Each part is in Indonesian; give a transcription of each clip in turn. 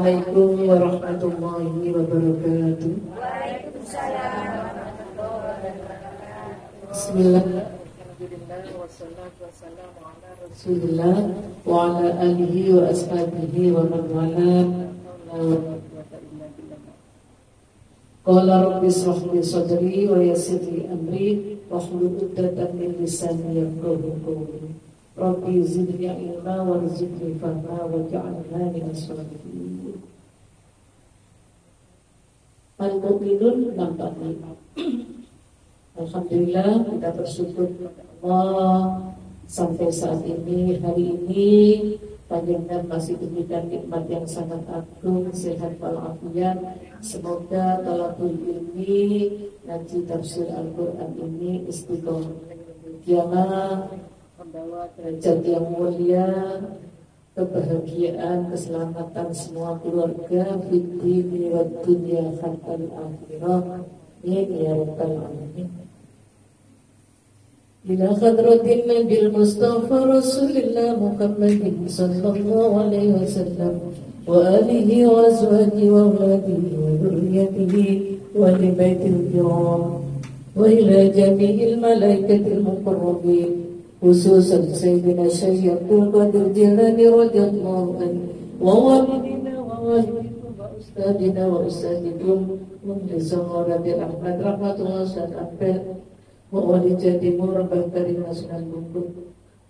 Assalamualaikum warahmatullahi wabarakatuh. Waalaikumsalam warahmatullahi wabarakatuh. Bismillah. Alhamdulillah wassalatu wassalamu ala Rasulillah wa ala alihi wa ashabihi wa man wala. Qala rabbi ishrah li sadri wa yassir li amri wahlul 'uqdatam min lisani yafqahu qawli. Rabbi zidni ilma warzuqni fahma waj'alni minas sholihin. Al-Mu'minun 65. Alhamdulillah kita bersyukur kepada Allah sampai saat ini, hari ini Panjenengan masih diberikan nikmat yang sangat agung, sehat walafiat. Semoga talabul ilmi, ngaji tafsir Al-Quran ini istiqomah, membawa derajat yang mulia, kebahagiaan, keselamatan semua keluarga, fid-dini wa dunya hatta al-akhirah. Amin ya rabbal alamin. Ila hadratin Nabil Mustafa Rasulillah Muhammadin sallallahu alaihi wasallam wa alihi wa azwajihi wa auladihi wa dhurriyyatihi wa li baitil kiram wa ila jami'il malaikatil muqarrabin khususan Sayyidina Syekh Abdul Qadir Jilani radhiyallahu anhu wa walidina wa walidikum wa ustadina wa ustadikum Muhammad Ahmad rahmatullah sallallahu wali jadi murabah dari Nasional Bungkul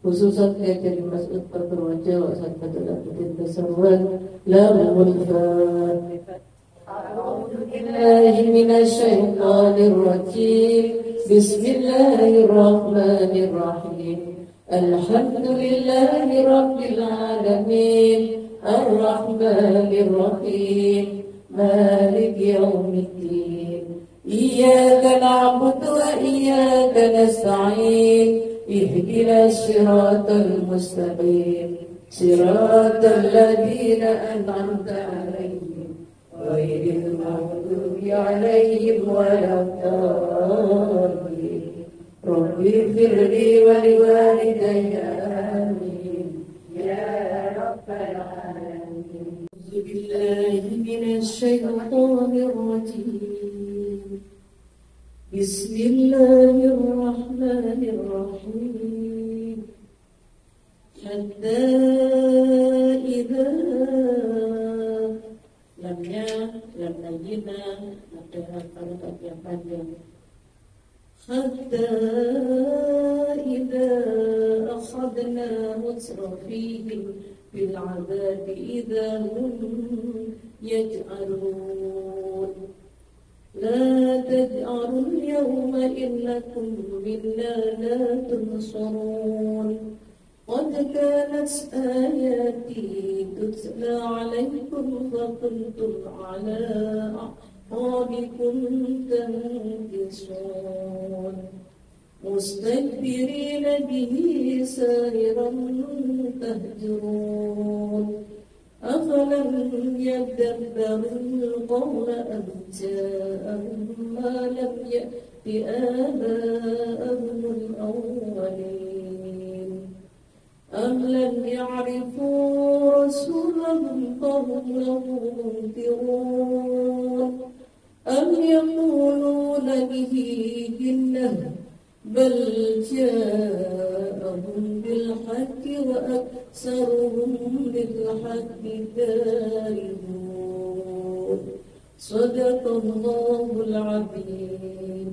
khususan dia jadi Mas'ud Perwajah wa sahabat al-Abidin Besarwan lahumul fatihah. A'udhu billahi minasyaitanir rajim. Bismillahirrahmanirrahim. Alhamdulillahi rabbil alamin. Ar-Rahmanir Rahim. Maliki yaumiddin. Iyyaka na'budu wa iyyaka nasta'in. Ihdinas siratal mustaqim. Siratal ladzina an'amta 'alaihim ghairil maghdubi 'alaihim waladdallin. Rabbi firli wa liwalidayya amin ya rabbal alamin. A'udzu billahi minasy syaithanir rajim. Bismillahirrahmanirrahim. Hatta idza lamnya lam najina ada kalimat yang panjang. Hatta idza akhadna mutrafihim bil 'adabi idza hum yaj'alun. لا تجأروا اليوم إنكم منا لا تنصرون قد كانت آياتي تتلى عليكم فكنتم على أعقابكم تنكصون مستكبرين به سامرا تهجرون أفلم يدبروا القول أم جاءهم ما لم يأت آباءهم الأولين أم لم يعرفوا رسولهم فهم له منكرون أم يقولون به جنة بل جاءهم بالحق وأكثرهم بالحق كارهون صدق الله العظيم.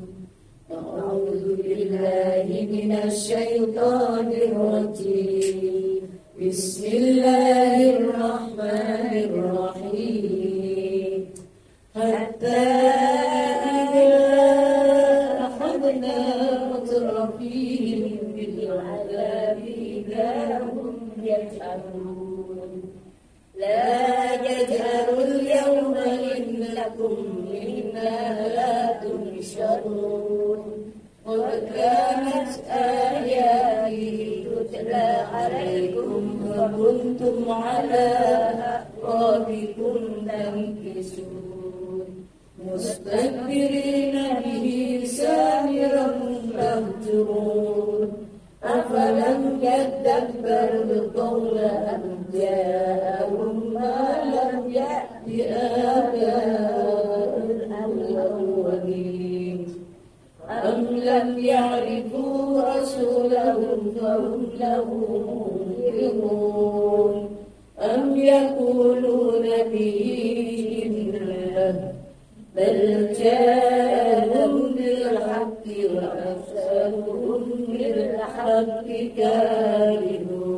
أعوذ بالله من الشيطان الرجيم. بسم الله الرحمن الرحيم. حتى إذا أخذنا مترفيهم بالعذاب إذا هم يجأرون لا يجأروا اليوم إنكم منا لا تنشرون قد كانت آياتي تتلى عليكم وكنتم على أعقابكم تنكصون مستكبرين به سامرا تهجرون أفلم يدبروا القول أم جاءهم ما لم يأت لم يعرفوا رسولهم فهم له منكرون أم يقولون به جنة بل جاءهم بالحق وأكثرهم بالحق كارهون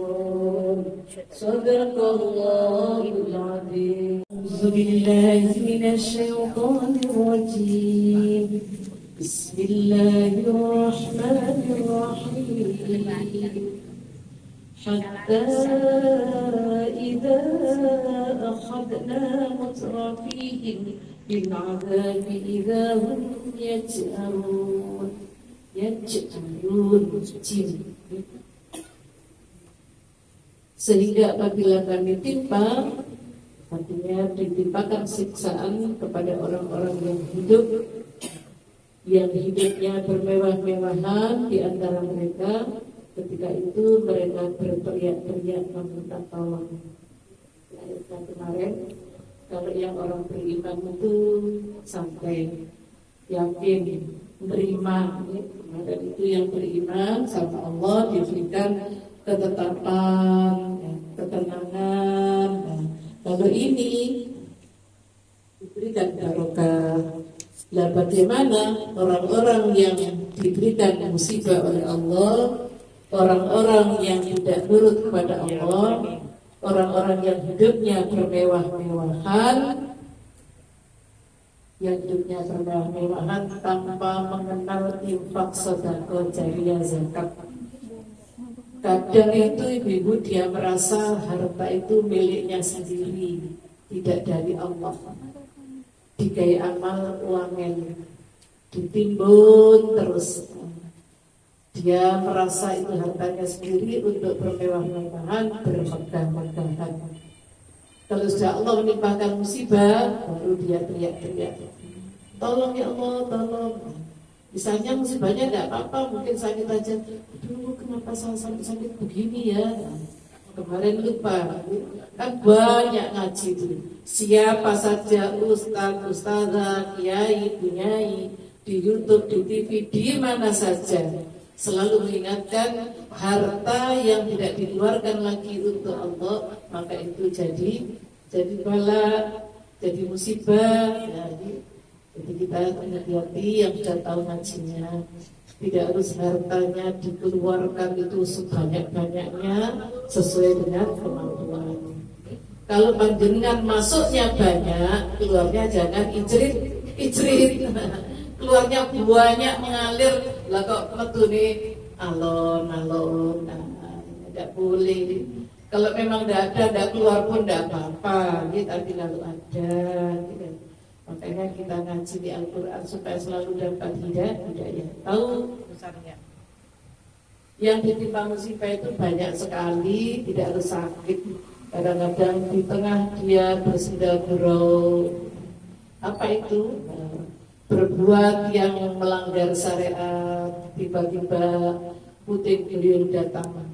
صدق الله العظيم. أعوذ بالله من الشيطان الرجيم. بسم الله الرحمن الرحيم. حتى إذا أخذنا مترفيهم بالعذاب إذا هم يجأرون. Sehingga apabila kami timpa, artinya ditimpakan siksaan kepada orang-orang yang hidupnya bermewah-mewahan di antara mereka, ketika itu mereka berteriak-teriak meminta tolong. Ayatnya kemarin, kalau yang orang beriman itu sampai yakin, menerima, kemarin itu yang beriman sama Allah diberikan ketetapan, ketenangan. Kalau ini diberikan barokah. Lah bagaimana orang-orang yang diberikan musibah oleh Allah, orang-orang yang tidak nurut kepada Allah, orang-orang yang hidupnya bermewah-mewahan, tanpa mengenal infak, sedekah, jariyah, zakat. Kadang itu ibu-ibu dia merasa harta itu miliknya sendiri, tidak dari Allah. Dikai amal uangnya ditimbun terus. Dia merasa itu hartanya sendiri untuk bermewah-mewahan, bermegah-megahan. Kalau sudah Allah menimpakan musibah, baru dia teriak-teriak, tolong ya Allah, tolong. Misalnya musibahnya tidak apa-apa, mungkin sakit aja. Aduh, kenapa saya sakit begini ya? Kemarin lupa, kan banyak ngaji itu. Siapa saja ustaz, ustazah, kiai, bunyai, di YouTube, di TV, di mana saja, selalu mengingatkan harta yang tidak dikeluarkan lagi untuk Allah, maka itu jadi bala, jadi musibah. Jadi kita hati-hati yang sudah tahu ngajinya. Tidak harus hartanya dikeluarkan itu sebanyak-banyaknya sesuai dengan kemampuan. Kalau panjenengan masuknya banyak, keluarnya jangan icrit. Keluarnya banyak mengalir, lah kok metu nih alon-alon, tidak boleh. Kalau memang tidak keluar pun tidak apa-apa, tapi lalu ada. Gitu. Makanya kita ngaji di Al-Quran supaya selalu dapat hidayah. Tahu besarnya. Yang ditimpa musibah itu banyak sekali, tidak harus sakit. Kadang-kadang di tengah dia bersendal gurau. Apa itu? Berbuat yang melanggar syariat. Tiba-tiba puting beliung datang.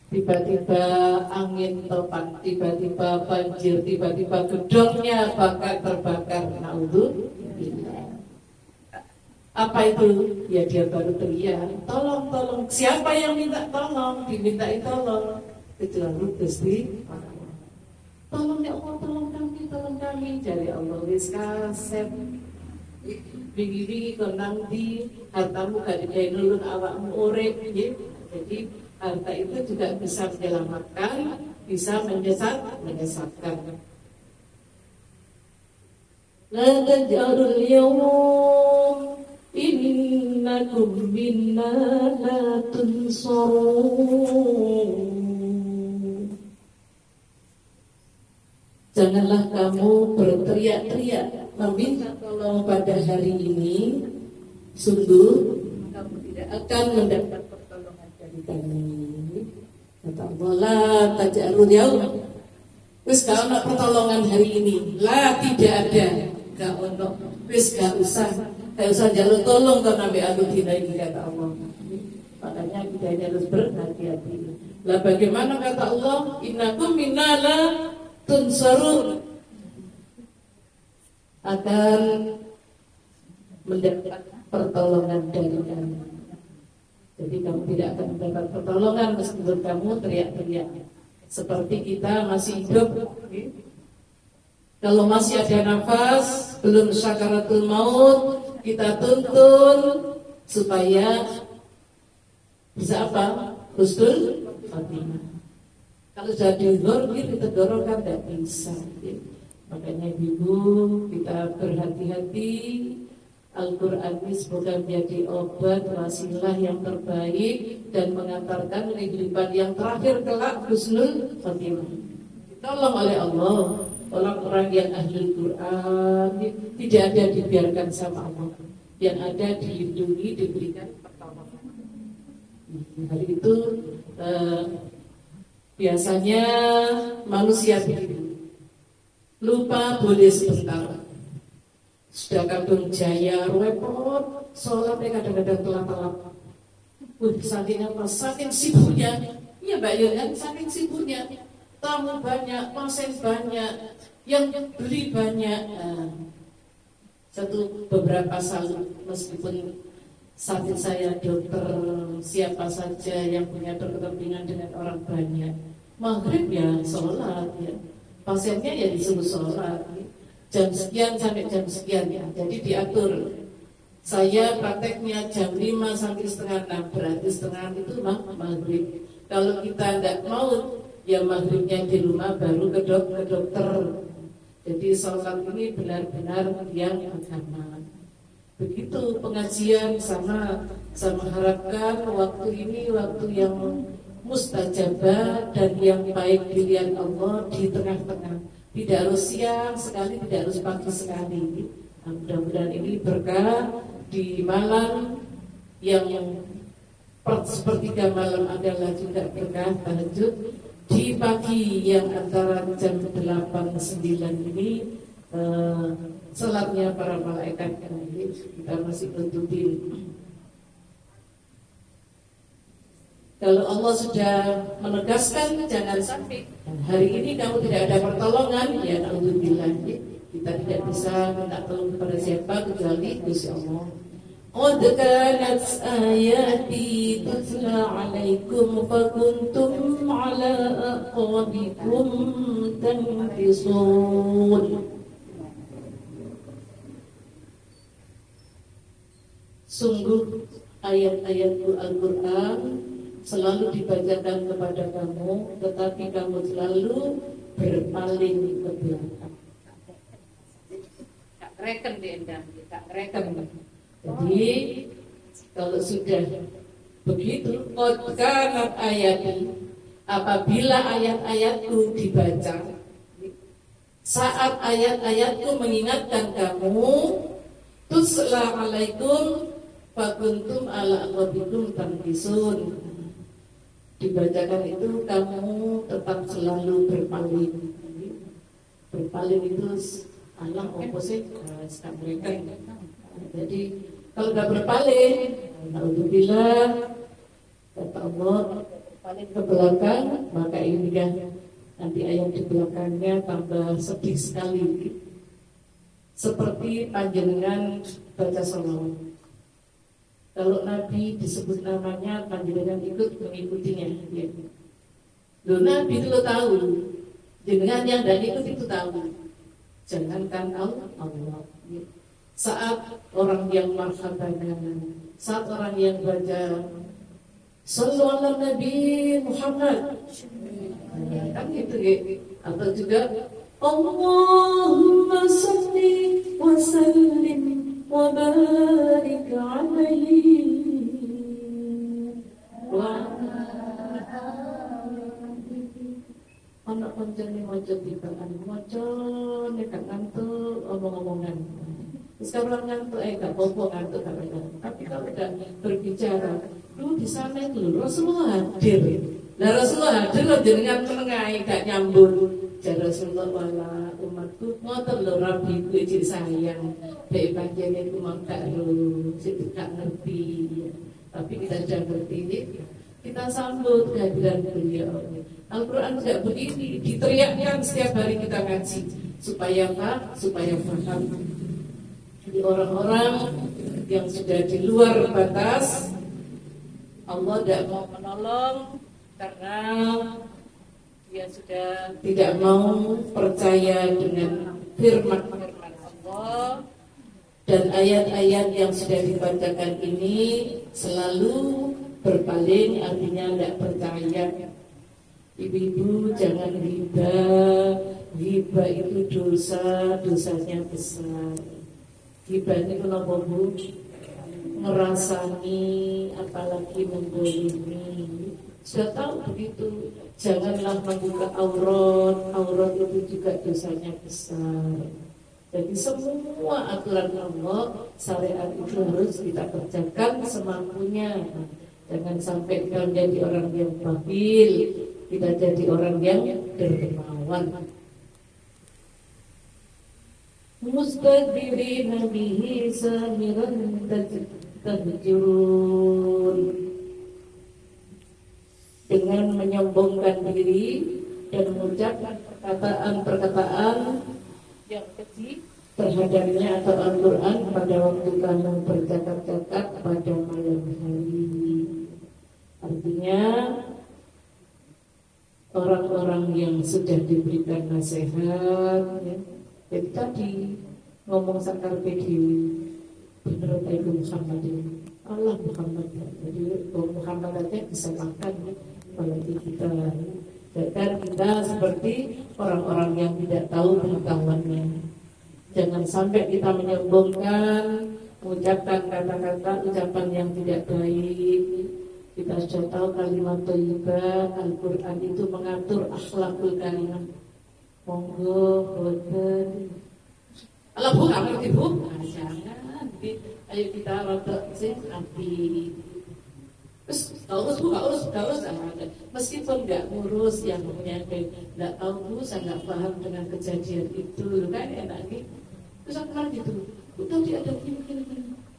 Tiba-tiba angin topan, tiba-tiba banjir, tiba-tiba gedungnya terbakar. Naudzubillah. Apa itu? Ya dia baru teriak, tolong, tolong. Siapa yang minta tolong? Dimintai tolong. Kecuali Gusti Allah. Tolong ya Allah, tolong kami. Dari Allah wis kasep. Bingi-bingi kau nanti hartamu gak dikai nulun awakmu urip. Jadi harta itu juga bisa menyelamatkan, bisa menyesatkan. La taj'alul yawm innakum minna la tunsarun. Janganlah kamu berteriak-teriak meminta tolong pada hari ini. Sungguh kamu tidak akan mendapat pertolongan dari kami. Kata Allah, la taj'alul yawm. Wis gak ono pertolongan hari ini. La, tidak ada. Gak ono. Wis gak usah jalur tolong karena aku dina ini, kata Allah. Makanya kita harus berhati-hati. Lah bagaimana kata Allah? Innakum minala tunsarun. Akan mendapat pertolongan dari kami. Jadi kamu tidak akan mendapat pertolongan meskipun kamu teriak-teriak. Seperti kita masih hidup, kalau masih ada nafas, belum syakaratul maut, kita tuntun supaya bisa apa? Husnul Khotimah. Kalau sudah didorong, kita dorong kan tidak bisa. Makanya ibu kita berhati-hati. Al-Quran ini semoga menjadi obat wasilah yang terbaik dan mengantarkan kehidupan yang terakhir kelak husnul khotimah. Ditolong oleh Allah. Orang-orang yang ahli Quran tidak ada dibiarkan sama Allah. Yang ada dilindungi, diberikan pertolongan. Hari itu biasanya manusia begitu. Lupa boleh sebentar. Sudah kadung jaya, repot, sholatnya kadang-kadang telat-telat. Saking apa? Saking sibuknya. Iya Mbak Yohan, saking sibuknya. Tamu banyak, pasien banyak, yang beli banyak. Beberapa salut, meskipun saat saya dokter, siapa saja yang punya kepentingan dengan orang banyak. Maghrib ya sholat ya. Pasiennya ya disuruh sholat. Jam sekian sampai jam sekian ya. Jadi diatur. Saya prakteknya jam 5 sampai setengah 6. Berarti setengah 6 itu maghrib. Kalau kita tidak mau, ya maghribnya di rumah baru ke dokter. Jadi sholat ini benar-benar yang agama. Begitu pengajian sama harapkan waktu ini waktu yang mustajabah dan yang baik pilihan Allah di tengah-tengah. Tidak harus siang sekali, tidak harus pagi sekali. Nah, mudah-mudahan ini berkah di malam yang sepertiga malam adalah juga berkah tahajud. Di pagi yang antara jam 8-9 ini salatnya para malaikat ini kita masih tutupin. Kalau Allah sudah menegaskan jangan sampai hari ini kamu tidak ada pertolongan, ya alhamdulillah kita tidak bisa minta tolong kepada siapa kecuali Gusti Allah. Qad kanat ayati tutla alaikum fakuntum ala aqabikum tankisun. Sungguh ayat-ayat Al-Quran selalu dibacakan kepada kamu, tetapi kamu selalu berpaling ke belakang. Tak reken di endang, tak reken. Jadi kalau sudah begitu, qad ayat, apabila ayat-ayatku dibaca, saat ayat-ayatku mengingatkan kamu, tusla alaikum fakuntum ala aqabikum tankisun. Dibacakan itu kamu tetap selalu berpaling. Berpaling itu Allah opposite mereka. Jadi kalau tidak berpaling, alhamdulillah kata Allah berpaling ke belakang, maka ini kan nanti ayat di belakangnya tambah sedih sekali. Seperti panjenengan baca sholawat. Kalau Nabi disebut namanya, panjenengan ikut mengikutinya. Ya. Loh, Nabi itu lo tahu, jenengan yang dan ikut itu tahu. Jangankan Allah. Ya. Saat orang yang marhabanah, saat orang yang baca Sallallahu ala Nabi Muhammad, kan gitu ya. Atau juga Allahumma salli wa sallim wa barik alaihi wa anak pancene maca tigaan maca nek ngantuk omong-omongan. Sekarang ngantuk gak apa-apa ngantuk kadang-kadang. Tapi kalau udah berbicara, lu di sana itu Rasulullah hadir. Nah Rasulullah hadir loh jenengan menengahi gak nyambung. Jadi Rasulullah wala umatku ngoten lho rabiku iki sayang. Dek panjenengan iku mau gak ngerti. Tapi kita sudah ngerti ini, kita sambut kehadiran beliau. Al-Quran tidak begini, diteriakkan setiap hari kita ngaji supaya apa? Supaya paham. Jadi orang-orang yang sudah di luar batas Allah tidak mau menolong karena dia sudah tidak mau percaya dengan firman-firman Allah, dan ayat-ayat yang sudah dibacakan ini selalu berpaling, artinya tidak percaya. Ibu-ibu jangan riba, riba itu dosa, dosanya besar. Riba ini kenapa Bu? Merasani, apalagi membolimi. Sudah tahu begitu, janganlah membuka aurat, aurat itu juga dosanya besar. Jadi semua aturan Allah, syariat itu harus kita kerjakan semampunya. Jangan sampai kita menjadi orang yang bakhil, kita jadi orang yang dermawan. Mustaqbilina bihi samiran tajurun, dengan menyombongkan diri dan mengucapkan perkataan yang keji terhadapnya atau Al-Quran pada waktu kamu bercakap-cakap pada malam hari. Artinya orang-orang yang sudah diberikan nasihat, ya, jadi tadi ngomong sakar dewi bener Ibu Muhammad ini Allah Muhammad, jadi Muhammad aja bisa makan, apalagi kita. Dan kita seperti orang-orang yang tidak tahu pengetahuannya. Jangan sampai kita menyombongkan, mengucapkan kata-kata ucapan yang tidak baik. Kita sudah tahu kalimat thayyibah, Al-Quran itu mengatur akhlakul karimah. Monggo, boten. Kalau Bu, kamu Ibu, jangan. Ayo kita rotok sih nanti. Terus gak urus. Meskipun nggak ngurus yang punya, nggak tahu Bu, saya nggak paham dengan kejadian itu, kan enak nih. Terus aku bilang gitu, tadi ada gini.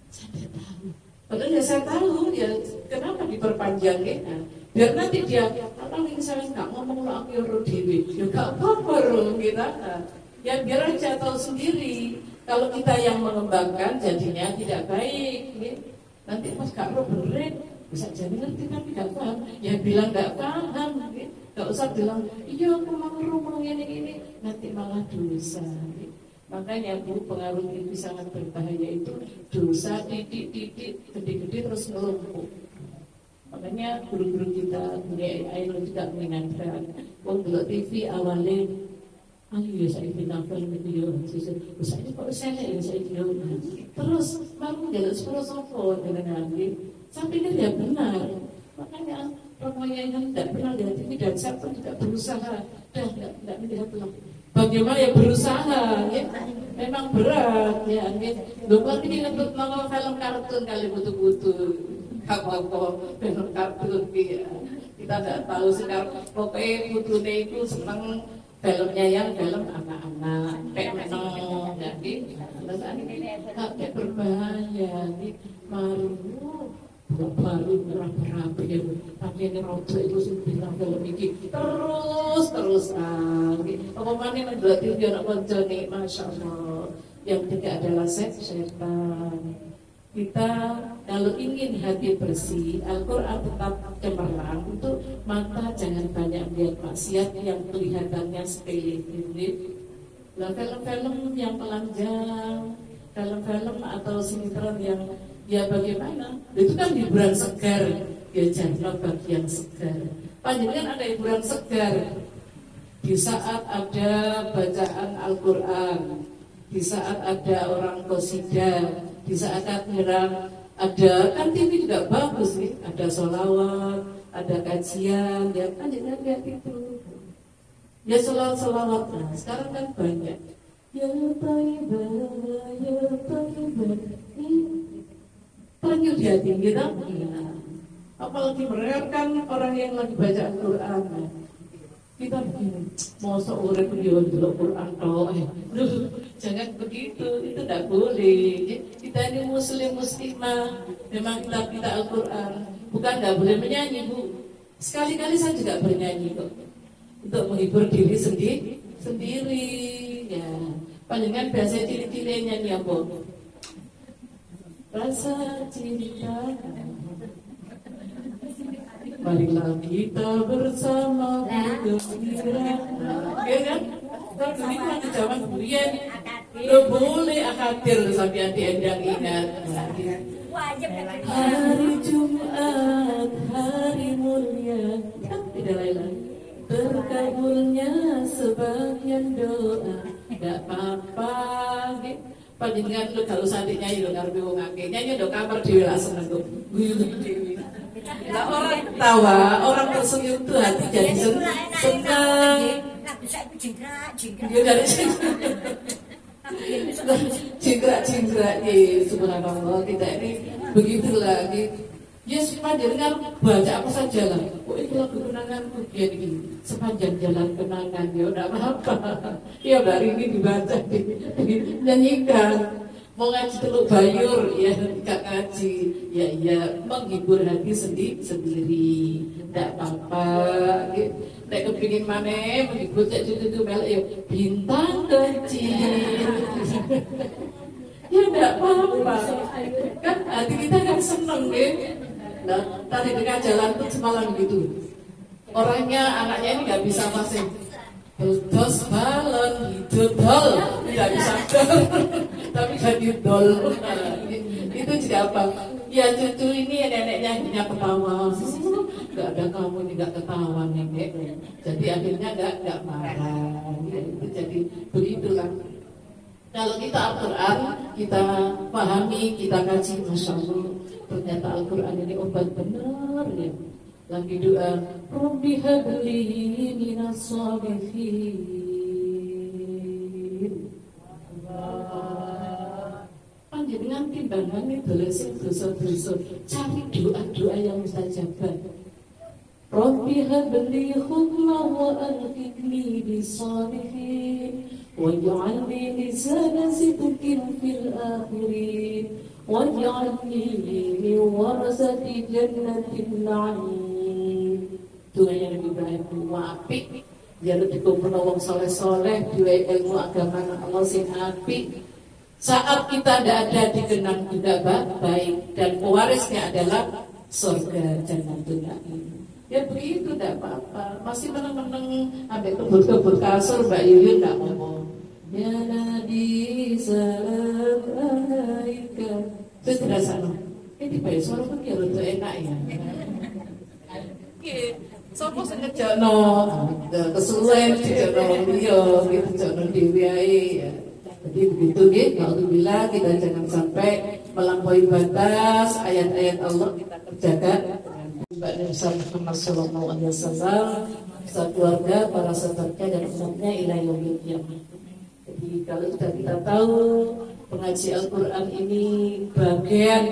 Saya tidak tahu. Padahal ya saya tahu, ya kenapa diperpanjang ya? Biar nanti dia, kalau misalnya nggak ngomong lo aku yoro dewi, ya nggak apa-apa kita. Ya biar aja tahu sendiri. Kalau kita yang mengembangkan jadinya tidak baik. Ya. Nanti pas gak lo benerin, bisa jadi ngerti tapi gak paham. Ya bilang gak paham. Ya. Gak usah bilang, iya aku mau ngomong ini. Nanti malah dosa. Ya. Makanya Bu, pengaruh itu sangat berbahaya itu dosa titik-titik gede-gede terus ngelumpuk. Makanya guru-guru kita Ayo juga mengingatkan, kalau TV awalnya ayo saya pinafel video saya kok saya terus baru jalan 10 sopo dengan nanti sampai ini tidak benar. Makanya pokoknya yang tidak pernah lihat TV dan saya pun juga berusaha tidak melihat lagi. Bagaimana ya berusaha, ya memang berat, ya. Lupa ini untuk nonton film kartun kali butuh-butuh, apa film kartun ya. Kita tidak tahu sekarang. Pokoknya butuhnya itu senang filmnya yang film anak-anak, kayak menong, jadi kayak berbahaya, baru berapi ya, tapi ini rojo itu sih bilang film ini terus apa mana menjual dia nak konco nih, masya Allah. Yang ketiga adalah setan. Kita kalau ingin hati bersih, Al-Quran tetap cemerlang. Untuk mata jangan banyak lihat maksiat yang kelihatannya sepele. Nah, film-film yang telanjang, film-film atau sinetron yang ya bagaimana? Itu kan hiburan segar. Ya janganlah bagi yang segar. Panjenengan ada hiburan segar di saat ada bacaan Al-Quran, di saat ada orang qasidah, di saat ada kan TV juga bagus nih, ada sholawat, ada kajian, ya kan jangan lihat itu. Ya sholawat, nah sekarang kan banyak. Ya Taibah, ternyuh di hati kita. Apalagi mereka kan orang yang lagi baca Al-Quran. Kita begini, mosok urip yo ndelok Quran tok. Jangan begitu, itu tidak boleh. Kita ini muslimah, memang kita Al-Quran. Bukan tidak boleh menyanyi, Bu. Sekali-kali saya juga bernyanyi kok. Untuk menghibur diri sendiri. Ya, palingan biasa ciri-ciri nyanyi apa? Rasa cinta marilah kita bersama bergembira. Ya kan? Lagu ini kan di zaman Burian. Lo boleh akatir sampai hati endang ingat. Wajib Hari Jumat, hari mulia, tidak lain. Terkabulnya sebagian doa. Gak apa-apa. Panjenengan lu kalau santai nyanyi lo ngarepe wong akeh nyanyi do kamar dhewe lah seneng kok. Lah orang tawa, orang tersenyum tuh hati jadi senang. bisa itu jingkrak. Ya dari jingkrak ya subhanallah kita ini begitu lagi. Ya panjenengan baca apa saja lah. Kok itu lagu kenanganku dia ini sepanjang jalan kenangan ya udah apa-apa. Ya hari ini dibaca nyanyikan. Mau ngaji teluk bayur ya gak ngaji ya menghibur hati sendiri tidak apa-apa. Nek kepingin mana menghibur cak cucu mel ya bintang kecil. Ya tidak apa-apa. Kan hati kita kan seneng ya. Nah, tadi dekat jalan tuh semalam gitu. Orangnya, anaknya ini nggak bisa masih dos balon hidup dol, nggak bisa dol, tapi jadi dol. Itu juga apa? Ya cucu ini neneknya hanya ketawa, nggak ada kamu ini nggak ketawa nenek. Jadi akhirnya nggak marah. Itu jadi begitulah. Kalau kita Al-Quran, kita pahami, kita kaji, Masya Allah, ternyata Al-Quran ini obat benar ya. Lagi doa, Rabbi habli minas sholihin. Panjenengan timbangan itu lesing dosa-dosa, cari doa-doa yang mustajabah. Rabbi habli hukma wa alhiqni bisalihin. واجعلني لسان صدق في الآخرين واجعلني من ورثة جنة النعيم. Doanya Nabi Ibrahim apik, jaluk dikumpul wong soleh-soleh, duwe ilmu agama Allah sing apik. Saat kita tidak ada dikenang juga baik dan pewarisnya adalah surga Jannatul Na'im. Ya begitu, tidak apa-apa. Masih meneng-meneng ambek kebut-kebut kasur Mbak Yuyun tidak ngomong. Ya Nabi salam alaika. Terus terasa no. Ini bayi suara pun ya rada enak ya. Sopo sing ngejakno kesuwen dijakno liya gitu jakno dhewe ae ya. Jadi begitu nggih, alhamdulillah kita jangan sampai melampaui batas ayat-ayat Allah kita kerjakan. Mbak Nabi Muhammad sallallahu alaihi wasallam, keluarga, para sahabatnya dan umatnya ila yaumil qiyamah. Jadi kalau sudah kita tahu pengaji Al-Quran ini bagian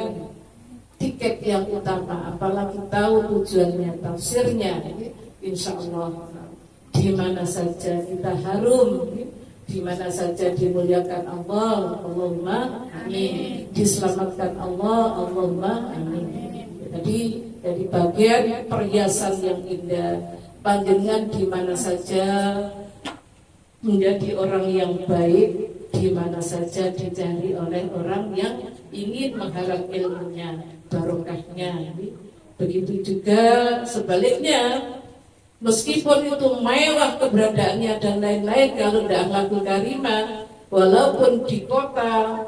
tiket yang utama, apalagi tahu tujuannya, tafsirnya, insya Allah di mana saja kita harum, di mana saja dimuliakan Allah, Allahumma amin, diselamatkan Allah, Allahumma amin. Jadi dari bagian perhiasan yang indah, panjenengan di mana saja menjadi orang yang baik, di mana saja dicari oleh orang yang ingin mengharap ilmunya, barokahnya. Begitu juga sebaliknya, meskipun itu mewah keberadaannya dan lain-lain, kalau tidak ngaku karimah, walaupun di kota,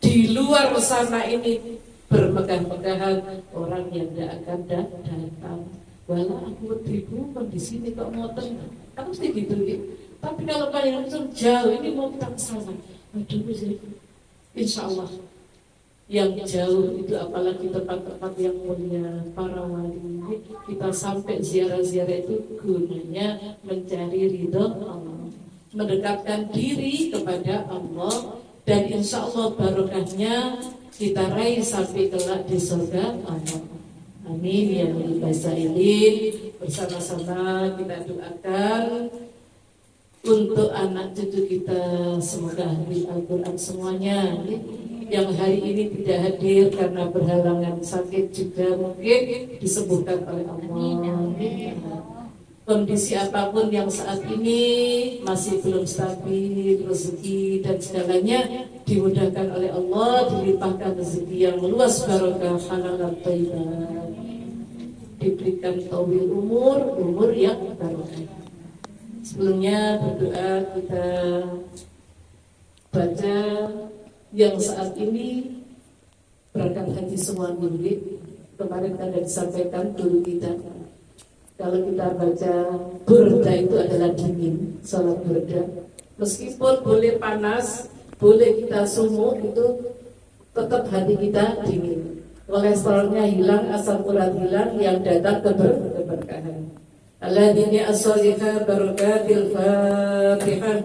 di luar sana ini bermegah-megahan, orang yang tidak akan datang. Walau aku ribu di sini kok mau tenang, kan mesti gitu ya. Tapi kalau kalian langsung jauh, ini mau kita ke sana, aduh sih, insya Allah yang jauh itu apalagi tempat-tempat yang mulia para wali, kita sampai ziarah-ziarah itu gunanya mencari ridho Allah, mendekatkan diri kepada Allah, dan insya Allah barokahnya kita raih sampai kelak di surga Allah. Amin ya rabbal alamin. Bersama-sama kita doakan untuk anak cucu kita, semoga hadir Al-Quran semuanya. Yang hari ini tidak hadir karena berhalangan sakit juga mungkin disembuhkan oleh Allah. Kondisi apapun yang saat ini masih belum stabil, rezeki dan segalanya dimudahkan oleh Allah, dilimpahkan rezeki yang luas, barokah, halal dan thayyibah. diberikan tawil umur yang barokah. Sebelumnya berdoa kita baca yang saat ini berangkat haji semua murid. Kemarin ada disampaikan dulu kita, kalau kita baca burda itu adalah dingin, salat burda. Meskipun boleh panas, boleh kita sumuk, itu tetap hati kita dingin. Kolesterolnya hilang, asam urat hilang, yang datang keberkahan. Alladzina as-salihah barakatil Fatihah.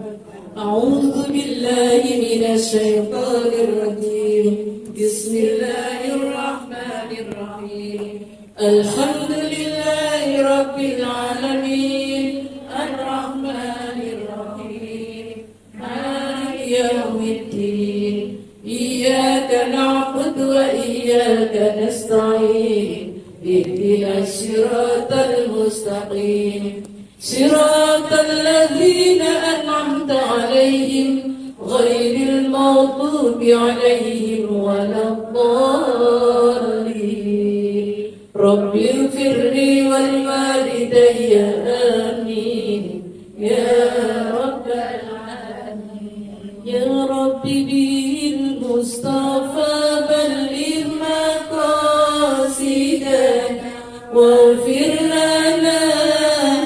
A'udzu billahi minasy syaithanir rajim. Bismillahirrahmanirrahim. Alhamdulillahi rabbil alamin. Ar-rahmanir rahim. Maliki yaumiddin. Iyyaka na'budu wa iyyaka nasta'in. Ihdinas siratal mustaqim. Siratal ladzina an'amta 'alaihim ghairil maghdubi 'alaihim waladdallin. Rabbighfirli wal walidayya amin. Ya rabbal alamin. Ya rabbi bil mustafa balligh maqasidana waghfir lana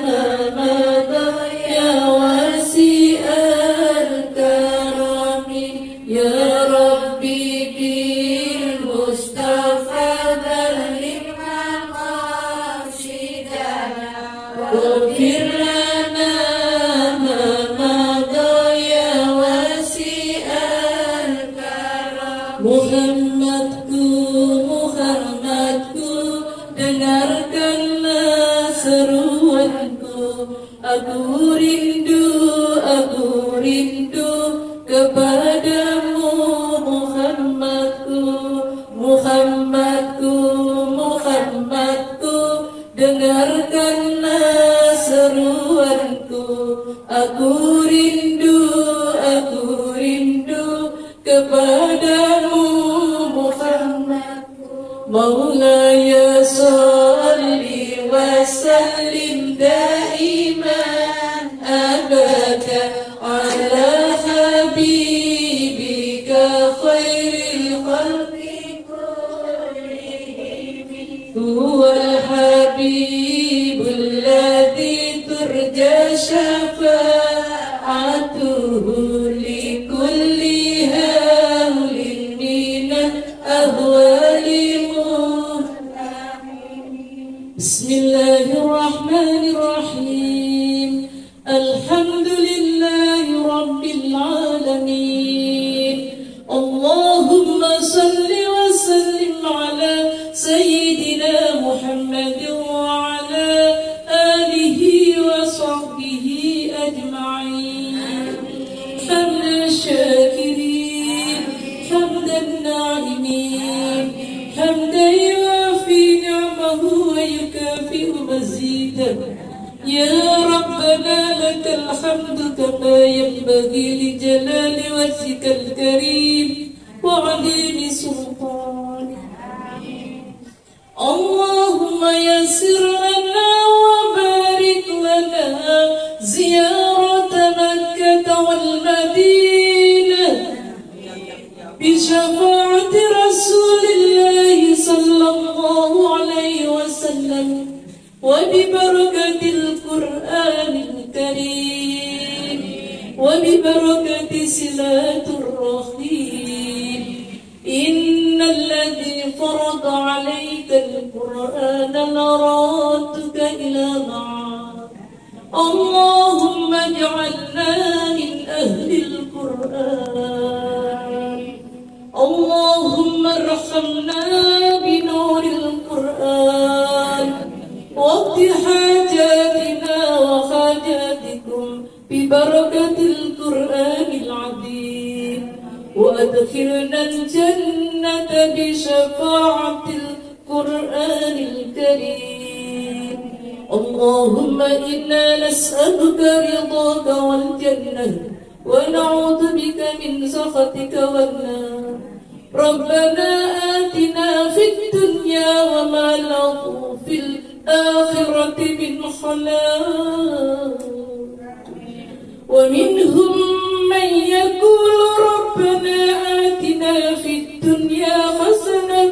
ma madha ya wasi'al karami. Ya rabbi bil mustafa balligh maqasidana waghfir lana ma madha ya wasi'al karami. Muhammadku, dengarkanlah seruanku. Aku rindu kepadamu. Muhammadku, dengarkanlah seruanku. Aku rindu kepadamu Muhammadku. Maulaya salli wa sallim daiman abada ala habibika khairil khalqi kullihim. Huwal habibul ladzi turja syafa'atuhu likulli hawlin minal ahwali. Bismillahirrahmanirrahim. Alhamdulillahi rabbil alamin. Allahumma salli wa sallim ala sayyidina Muhammad wa ala alihi wa sahbihi ajma'in. Hamdan syakirin, hamdan na'imin, hamdan yuafi ni'amahu wa yukafi'u mazidah. Ya Rabbana lakal hamdu kama yanbaghi li jalali wajhikal karim wa 'azimi sultanik. Allahumma yassir lana wa barik lana ziyarata Makkah wal Madinah bi syafaati Rasulillah sallallahu alaihi wasallam wa bi barakatil Qur'anil Karim wa bi barakati silatur rahim. Innal ladzi farada 'alaika al-Qur'ana laradtuka ila ma'ad. Allahumma ij'alna min ahli al-Qur'an. Allahumma arhamna bi nuril Qur'an waqti hajatina wa hajatikum bi barakatil Qur'anil 'azim. وأدخلنا الجنة بشفاعة القرآن الكريم. اللهم إنا نسألك رضاك والجنة ونعوذ بك من سخطك والنار. ربنا آتنا في الدنيا وما له في من خلاق ومنهم من يقول ربنا آتنا في الدنيا حسنة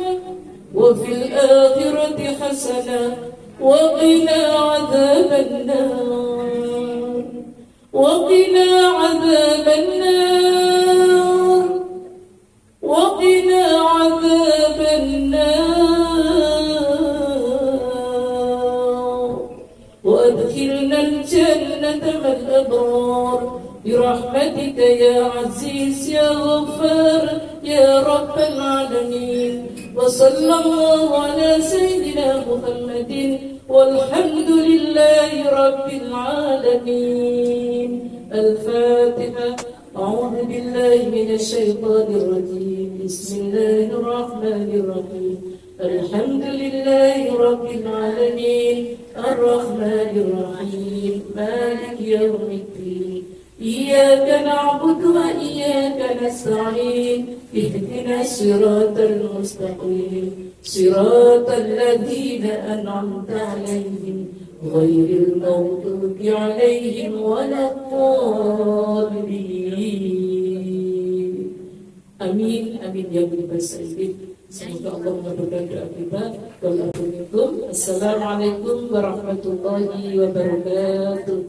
وفي الآخرة حسنة وقنا عذاب النار وقنا عذاب النار وقنا عذاب النار وأدخلنا الجنة مع الأبرار برحمتك يا عزيز يا غفار يا رب العالمين وصلى الله على سيدنا محمد والحمد لله رب العالمين. الفاتحة. أعوذ بالله من الشيطان الرجيم. بسم الله الرحمن الرحيم. الحمد لله رب العالمين الرحمن الرحيم مالك يوم الدين إياك نعبد وإياك نستعين اهدنا الصراط المستقيم صراط الذين أنعمت عليهم غير المغضوب عليهم ولا الضالين. Amin, amin ya rabbal alamin. Semoga Allah mengabulkan doa kita. Assalamualaikum warahmatullahi wabarakatuh.